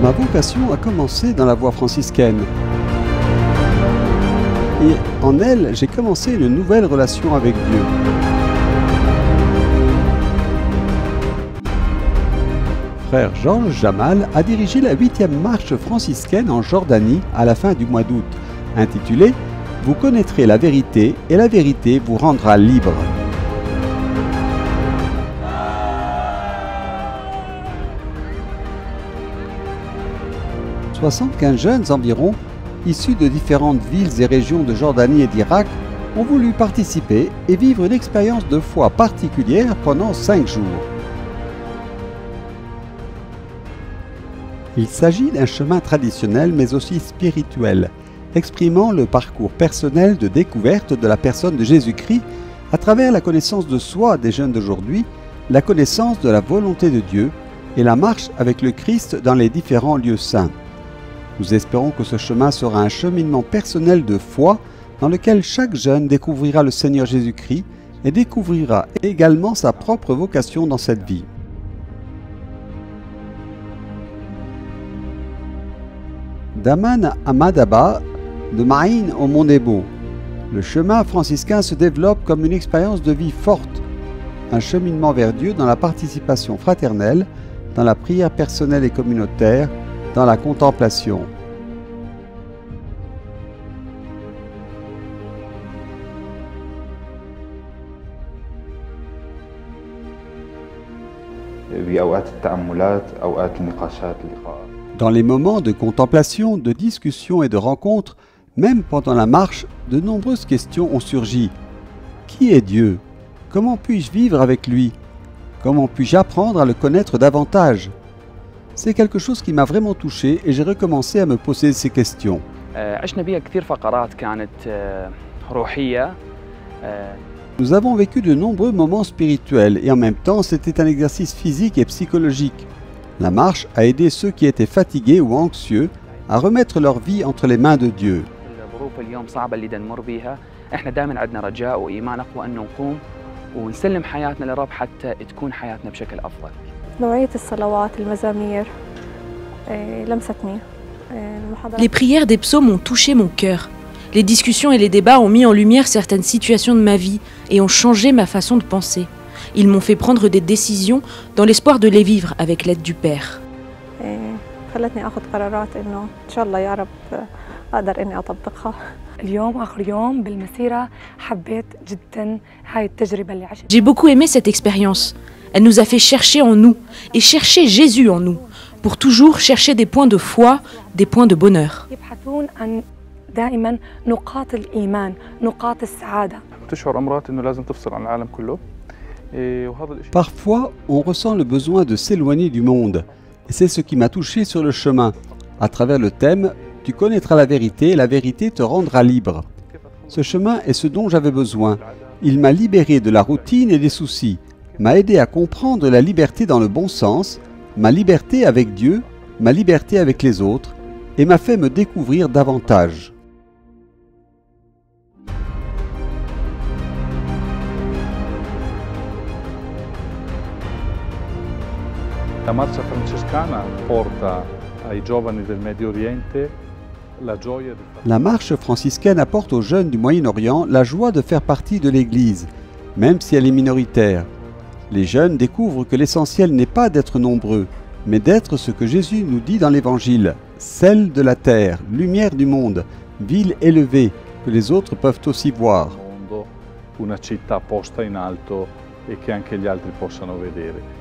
Ma vocation a commencé dans la voie franciscaine. Et en elle, j'ai commencé une nouvelle relation avec Dieu. Frère Georges Jamal a dirigé la 8e marche franciscaine en Jordanie à la fin du mois d'août, intitulée « Vous connaîtrez la vérité et la vérité vous rendra libre ». « 75 jeunes environ, issus de différentes villes et régions de Jordanie et d'Irak, ont voulu participer et vivre une expérience de foi particulière pendant 5 jours. Il s'agit d'un chemin traditionnel mais aussi spirituel, exprimant le parcours personnel de découverte de la personne de Jésus-Christ à travers la connaissance de soi des jeunes d'aujourd'hui, la connaissance de la volonté de Dieu et la marche avec le Christ dans les différents lieux saints. Nous espérons que ce chemin sera un cheminement personnel de foi dans lequel chaque jeune découvrira le Seigneur Jésus-Christ et découvrira également sa propre vocation dans cette vie. D'Amman à Madaba, de Ma'in au Mont Nebo, le chemin franciscain se développe comme une expérience de vie forte, un cheminement vers Dieu dans la participation fraternelle, dans la prière personnelle et communautaire, dans la contemplation. Dans les moments de contemplation, de discussion et de rencontre, même pendant la marche, de nombreuses questions ont surgi. Qui est Dieu? Comment puis-je vivre avec lui? Comment puis-je apprendre à le connaître davantage? C'est quelque chose qui m'a vraiment touché et j'ai recommencé à me poser ces questions. Nous avons vécu de nombreux moments spirituels et en même temps c'était un exercice physique et psychologique. La marche a aidé ceux qui étaient fatigués ou anxieux à remettre leur vie entre les mains de Dieu. Les prières des psaumes ont touché mon cœur. Les discussions et les débats ont mis en lumière certaines situations de ma vie et ont changé ma façon de penser. Ils m'ont fait prendre des décisions dans l'espoir de les vivre avec l'aide du Père. J'ai beaucoup aimé cette expérience. Elle nous a fait chercher en nous et chercher Jésus en nous, pour toujours chercher des points de foi, des points de bonheur. Parfois, on ressent le besoin de s'éloigner du monde. Et c'est ce qui m'a touché sur le chemin. À travers le thème « Tu connaîtras la vérité et la vérité te rendra libre ». Ce chemin est ce dont j'avais besoin. Il m'a libéré de la routine et des soucis, m'a aidé à comprendre la liberté dans le bon sens, ma liberté avec Dieu, ma liberté avec les autres, et m'a fait me découvrir davantage. La marcia francescana porta ai giovani del Medio Oriente la gioia di La marche franciscaine apporte aux jeunes du Moyen-Orient la joie de faire partie de l'Église, même si elle est minoritaire. Les jeunes découvrent que l'essentiel n'est pas d'être nombreux, mais d'être ce que Jésus nous dit dans l'Évangile, sel de la terre, lumière du monde, ville élevée, que les autres peuvent aussi voir. una città posta in alto e che anche gli altri possano vedere.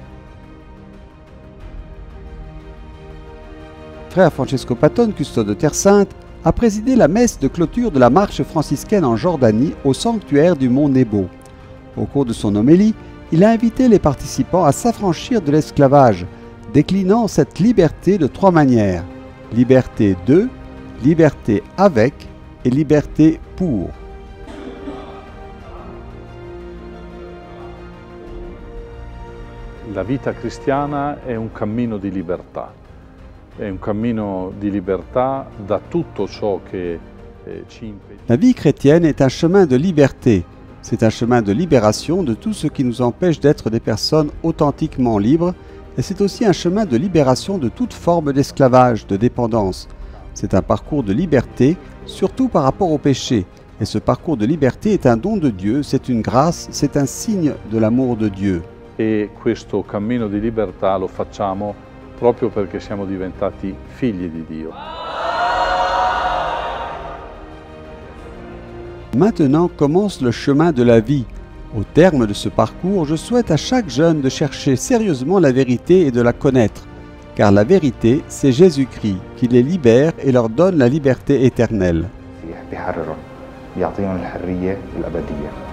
Frère Francesco Patton, custode de Terre Sainte, a présidé la messe de clôture de la marche franciscaine en Jordanie au sanctuaire du Mont Nebo. Au cours de son homélie, il a invité les participants à s'affranchir de l'esclavage, déclinant cette liberté de 3 manières. Liberté de, liberté avec et liberté pour. La vita cristiana è un cammino di libertà. È un cammino di libertà da tutto ciò che ci impedisce. La vie chrétienne est un chemin de liberté. C'est un chemin de libération de tout ce qui nous empêche d'être des personnes authentiquement libres Et c'est aussi un chemin de libération de toute forme d'esclavage, de dépendance. C'est un parcours de liberté, surtout par rapport au péché. Et ce parcours de liberté est un don de Dieu, c'est une grâce, c'est un signe de l'amour de Dieu. E questo cammino di libertà lo facciamo proprio perché siamo diventati figli di Dio. Maintenant commence le chemin de la vie. Au terme de ce parcours, je souhaite à chaque jeune de chercher sérieusement la vérité et de la connaître. Car la vérité, c'est Jésus-Christ qui les libère et leur donne la liberté éternelle. بيحررهم بيعطيهم الحرية الأبدية.